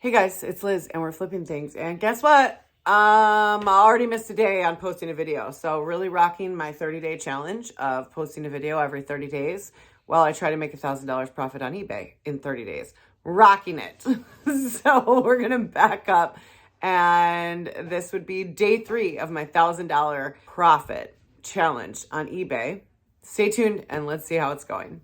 Hey guys, it's Liz and we're flipping things. And guess what? I already missed a day on posting a video. So really rocking my 30-day challenge of posting a video every 30 days while I try to make $1,000 profit on eBay in 30 days. Rocking it. So we're going to back up and this would be day 3 of my $1,000 profit challenge on eBay. Stay tuned and let's see how it's going.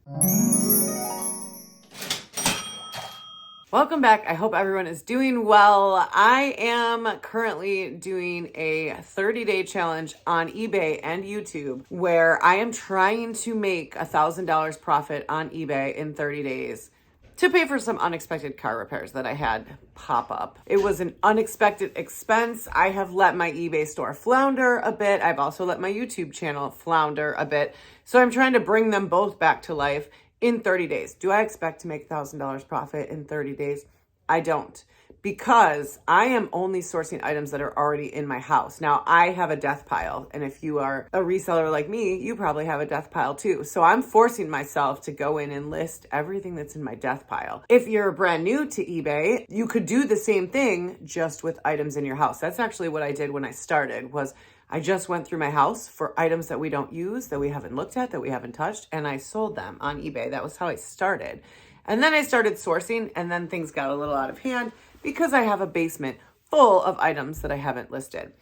Welcome back. I hope everyone is doing well. I am currently doing a 30-day challenge on eBay and YouTube where I am trying to make $1,000 profit on eBay in 30 days to pay for some unexpected car repairs that I had pop up. It was an unexpected expense. I have let my eBay store flounder a bit. I've also let my YouTube channel flounder a bit. So I'm trying to bring them both back to life in 30 days. Do I expect to make $1,000 profit in 30 days? I don't, because I am only sourcing items that are already in my house. Now, I have a death pile, and if you are a reseller like me, you probably have a death pile too. So I'm forcing myself to go in and list everything that's in my death pile. If you're brand new to eBay, you could do the same thing just with items in your house. That's actually what I did when I started, was I just went through my house for items that we don't use, that we haven't looked at, that we haven't touched, and I sold them on eBay. That was how I started. And then I started sourcing, and then things got a little out of hand because I have a basement full of items that I haven't listed.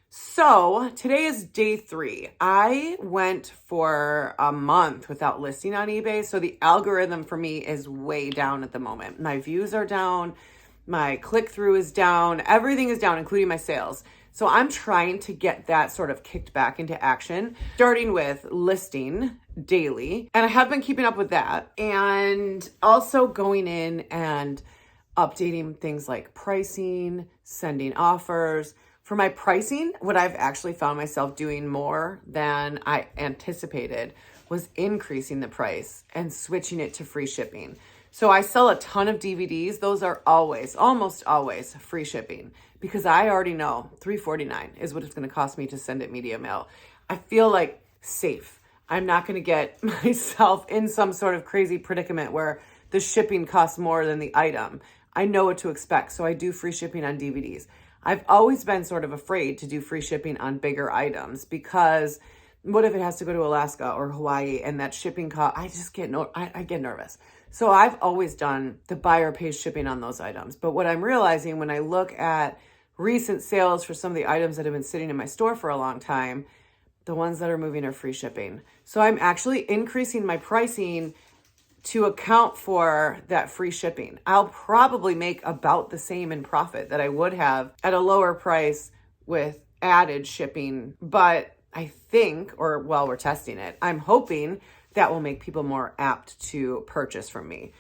So today is day 3. I went for a month without listing on eBay. So the algorithm for me is way down at the moment. My views are down. My click-through is down. Everything is down, including my sales. So I'm trying to get that sort of kicked back into action, starting with listing daily. And I have been keeping up with that. And also going in and updating things like pricing, sending offers. For my pricing, what I've actually found myself doing more than I anticipated was increasing the price and switching it to free shipping. So I sell a ton of DVDs. Those are almost always free shipping because I already know $3.49 is what it's going to cost me to send it media mail. I feel like safe. I'm not going to get myself in some sort of crazy predicament where the shipping costs more than the item. I know what to expect. So I do free shipping on DVDs. I've always been sort of afraid to do free shipping on bigger items because what if it has to go to Alaska or Hawaii and that shipping cost? I get nervous. So I've always done the buyer pays shipping on those items. But what I'm realizing when I look at recent sales for some of the items that have been sitting in my store for a long time, the ones that are moving are free shipping. So I'm actually increasing my pricing to account for that free shipping. I'll probably make about the same in profit that I would have at a lower price with added shipping. But I think, we're testing it, I'm hoping that will make people more apt to purchase from me.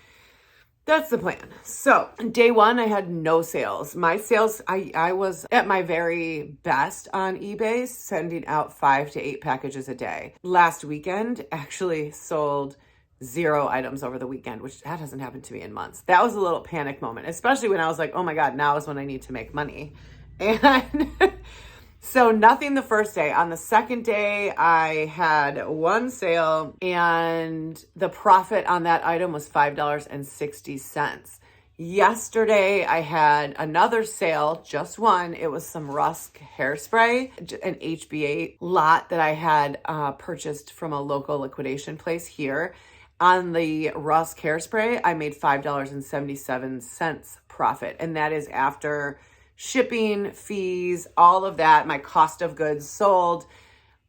That's the plan. So day 1, I had no sales. My sales, I was at my very best on eBay, sending out 5 to 8 packages a day. Last weekend, actually sold 0 items over the weekend, which that hasn't happened to me in months. That was a little panic moment, especially when I was like, oh my God, now is when I need to make money. And so nothing the first day. On the second day, I had 1 sale and the profit on that item was $5.60. Yesterday, I had another sale, just one. It was some Rusk hairspray, an HBA lot that I had purchased from a local liquidation place here. On the Rusk hairspray, I made $5.77 profit, and that is after shipping, fees, all of that, my cost of goods sold.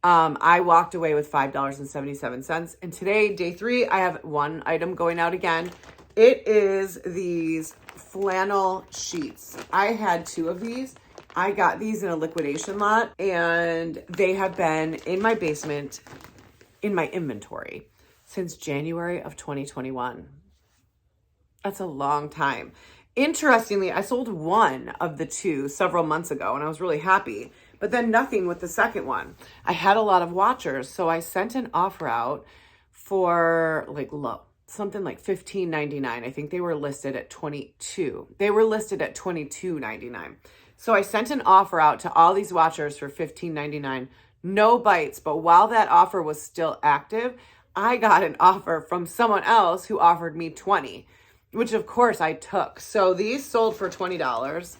I walked away with $5.77. And today, day 3, I have 1 item going out again. It is these flannel sheets. I had 2 of these. I got these in a liquidation lot, and they have been in my basement, in my inventory, since January of 2021. That's a long time. Interestingly, I sold 1 of the 2 several months ago and I was really happy, but then nothing with the second one. I had a lot of watchers, so I sent an offer out for something like $15.99. I think they were listed at $22. They were listed at $22.99. So I sent an offer out to all these watchers for $15.99. No bites, but while that offer was still active, I got an offer from someone else who offered me $20. which of course I took. So these sold for $20.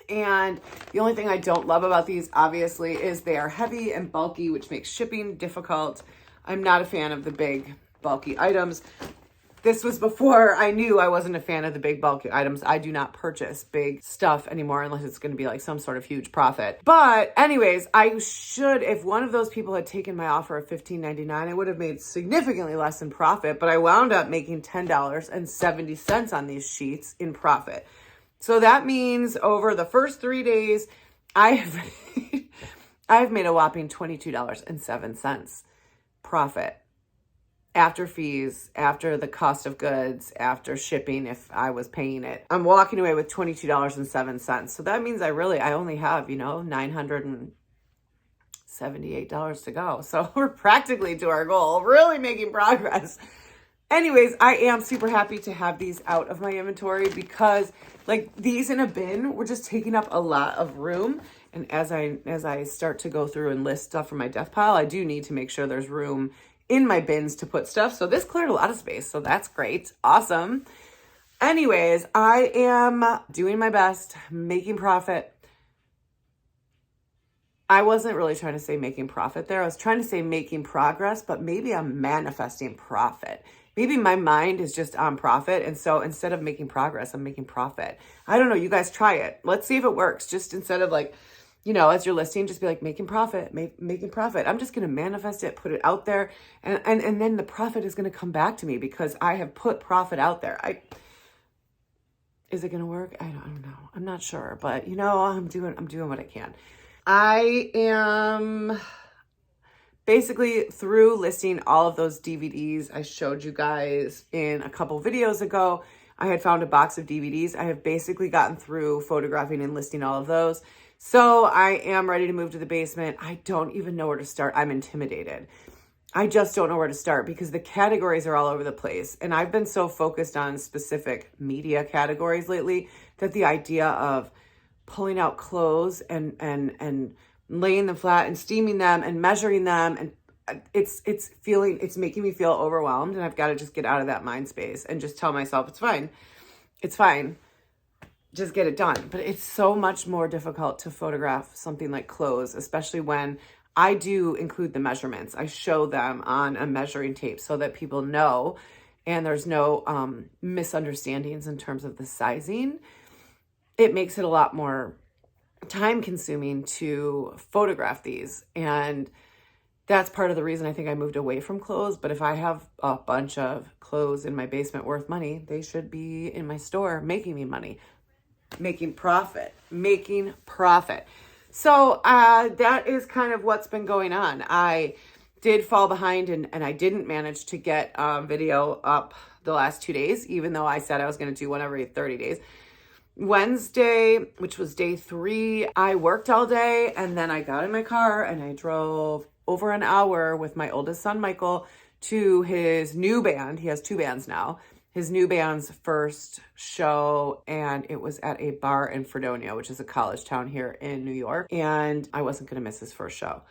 And the only thing I don't love about these, obviously, is they are heavy and bulky, which makes shipping difficult. I'm not a fan of the big, bulky items. This was before I knew I wasn't a fan of the big, bulky items. I do not purchase big stuff anymore unless it's going to be like some sort of huge profit. But anyways, I should, if one of those people had taken my offer of $15.99, I would have made significantly less in profit, but I wound up making $10.70 on these sheets in profit. So that means over the first 3 days, I've made a whopping $22.07 profit after fees, after the cost of goods, after shipping, if I was paying it. I'm walking away with $22.07. So that means I only have, $978 to go. So we're practically to our goal, really making progress. Anyways, I am super happy to have these out of my inventory because like these in a bin were just taking up a lot of room. And as I start to go through and list stuff from my death pile, I do need to make sure there's room in my bins to put stuff. So this cleared a lot of space. So that's great. Awesome. Anyways, I am doing my best, making profit. I wasn't really trying to say making profit there. I was trying to say making progress, but maybe I'm manifesting profit. Maybe my mind is just on profit. And so instead of making progress, I'm making profit. I don't know. You guys try it. Let's see if it works. Just instead of like, as you're listing, just be like making profit, making profit. I'm just going to manifest it, put it out there. And then the profit is going to come back to me because I have put profit out there. Is it going to work? I don't know. I'm not sure, but I'm doing what I can. I am basically through listing all of those DVDs I showed you guys in a couple videos ago. I had found a box of DVDs. I have basically gotten through photographing and listing all of those. So I am ready to move to the basement. I don't even know where to start. I'm intimidated. I just don't know where to start because the categories are all over the place. And I've been so focused on specific media categories lately that the idea of pulling out clothes and laying them flat and steaming them and measuring them, and it's making me feel overwhelmed, and I've got to just get out of that mind space and just tell myself it's fine, just get it done. But it's so much more difficult to photograph something like clothes, especially when I do include the measurements. I show them on a measuring tape so that people know and there's no misunderstandings in terms of the sizing. It makes it a lot more time consuming to photograph these. And that's part of the reason I think I moved away from clothes. But if I have a bunch of clothes in my basement worth money, they should be in my store making me money, making profit. So that is kind of what's been going on. I did fall behind and I didn't manage to get video up the last 2 days, even though I said I was going to do one every 30 days. Wednesday, which was day 3, I worked all day and then I got in my car and I drove over an hour with my oldest son, Michael, to his new band. He has 2 bands now. His new band's first show, and it was at a bar in Fredonia, which is a college town here in New York. And I wasn't going to miss his first show.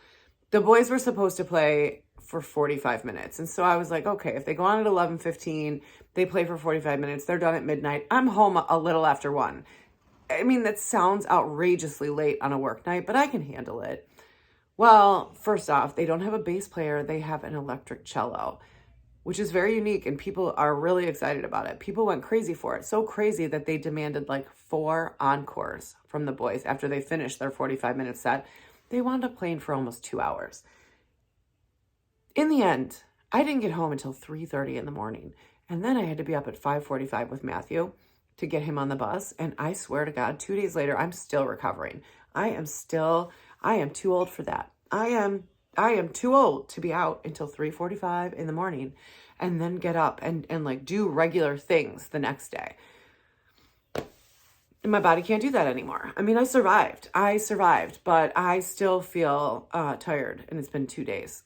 The boys were supposed to play for 45 minutes. And so I was like, okay, if they go on at 11:15, they play for 45 minutes, they're done at midnight, I'm home a little after 1. I mean, that sounds outrageously late on a work night, but I can handle it. Well, first off, they don't have a bass player. They have an electric cello, which is very unique, and people are really excited about it. People went crazy for it. So crazy that they demanded like 4 encores from the boys after they finished their 45-minute set. They wound up playing for almost 2 hours. In the end, I didn't get home until 3:30 in the morning. And then I had to be up at 5:45 with Matthew to get him on the bus. And I swear to God, 2 days later, I'm still recovering. I am too old for that. I am too old to be out until 3:45 in the morning and then get up and like do regular things the next day. And my body can't do that anymore. I mean, I survived, but I still feel tired, and it's been 2 days.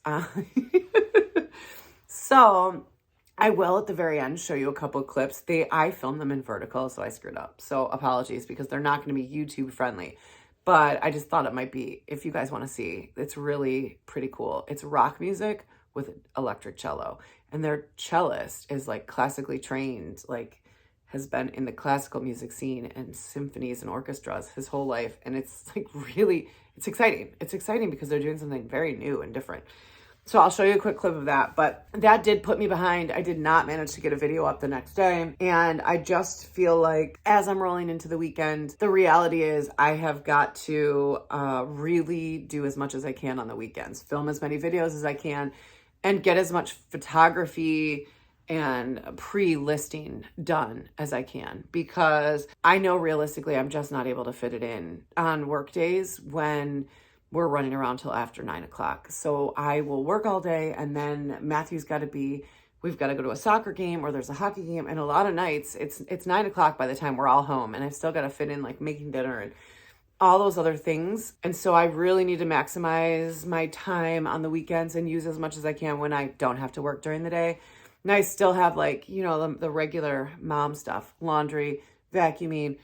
So I will at the very end show you a couple of clips. I filmed them in vertical, so I screwed up. So apologies, because they're not going to be YouTube friendly. But I just thought it might be, if you guys want to see, it's really pretty cool. It's rock music with electric cello. And their cellist is like classically trained, like has been in the classical music scene and symphonies and orchestras his whole life. And it's like really, it's exciting. It's exciting because they're doing something very new and different. So I'll show you a quick clip of that, but that did put me behind. I did not manage to get a video up the next day. And I just feel like as I'm rolling into the weekend, the reality is I have got to really do as much as I can on the weekends, film as many videos as I can, and get as much photography and pre-listing done as I can, because I know realistically I'm just not able to fit it in on work days when we're running around till after 9 o'clock. So I will work all day, and then we've got to go to a soccer game or there's a hockey game. And a lot of nights it's 9 o'clock by the time we're all home, and I've still got to fit in like making dinner and all those other things. And so I really need to maximize my time on the weekends and use as much as I can when I don't have to work during the day. And I still have like, you know, the regular mom stuff, laundry, vacuuming,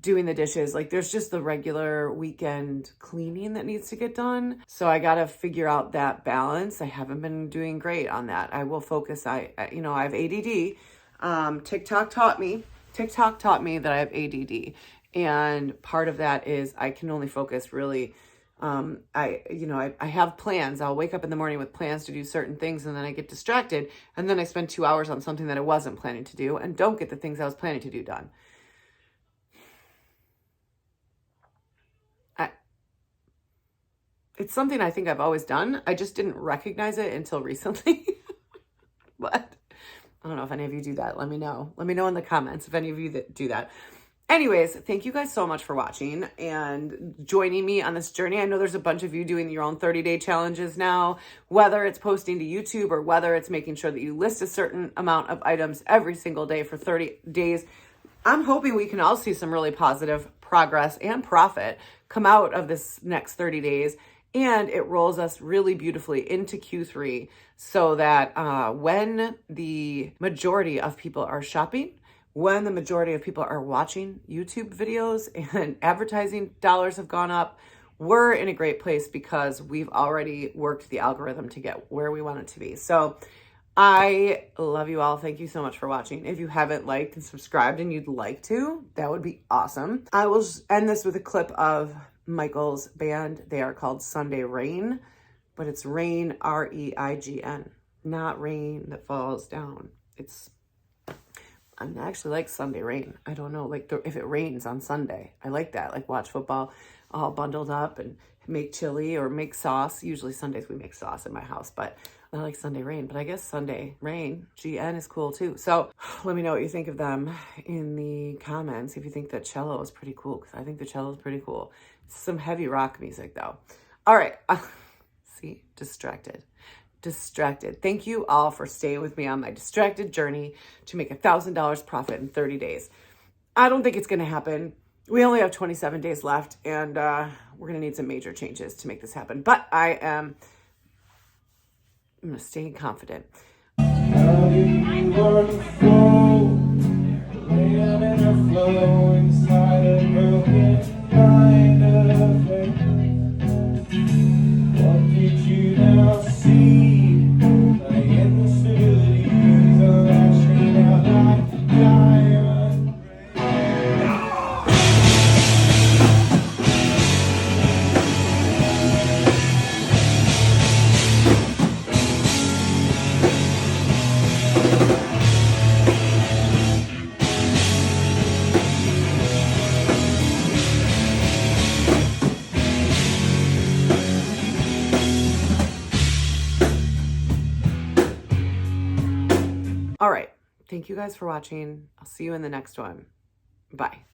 doing the dishes. Like there's just the regular weekend cleaning that needs to get done. So I got to figure out that balance. I haven't been doing great on that. I will focus. I have ADD. TikTok taught me that I have ADD. And part of that is I can only focus really. I have plans. I'll wake up in the morning with plans to do certain things, and then I get distracted. And then I spend 2 hours on something that I wasn't planning to do and don't get the things I was planning to do done. It's something I think I've always done. I just didn't recognize it until recently. But I don't know if any of you do that. Let me know. Let me know in the comments if any of you that do that. Anyways, thank you guys so much for watching and joining me on this journey. I know there's a bunch of you doing your own 30-day challenges now, whether it's posting to YouTube or whether it's making sure that you list a certain amount of items every single day for 30 days. I'm hoping we can all see some really positive progress and profit come out of this next 30 days. And it rolls us really beautifully into Q3 so that when the majority of people are shopping, when the majority of people are watching YouTube videos and advertising dollars have gone up, we're in a great place because we've already worked the algorithm to get where we want it to be. So I love you all. Thank you so much for watching. If you haven't liked and subscribed and you'd like to, that would be awesome. I will end this with a clip of Michael's band. They are called Sunday Rain, but it's rain, R-E-I-G-N, not rain that falls down. I actually like Sunday Rain. I don't know, like if it rains on Sunday, I like that. Like watch football all bundled up and make chili or make sauce. Usually Sundays we make sauce in my house, but I like Sunday Rain. But I guess Sunday Rain, GN, is cool too. So let me know what you think of them in the comments. If you think that cello is pretty cool, because I think the cello is pretty cool. It's some heavy rock music though. All right. See, distracted. Thank you all for staying with me on my distracted journey to make $1,000 profit in 30 days. I don't think it's going to happen. We only have 27 days left, and we're going to need some major changes to make this happen. But I'm going to stay confident. How do you want to flow? Laying in a flow inside a broken kind of way. What did you now see? My instabilities are lashing out like diamond All right. Thank you guys for watching. I'll see you in the next one. Bye.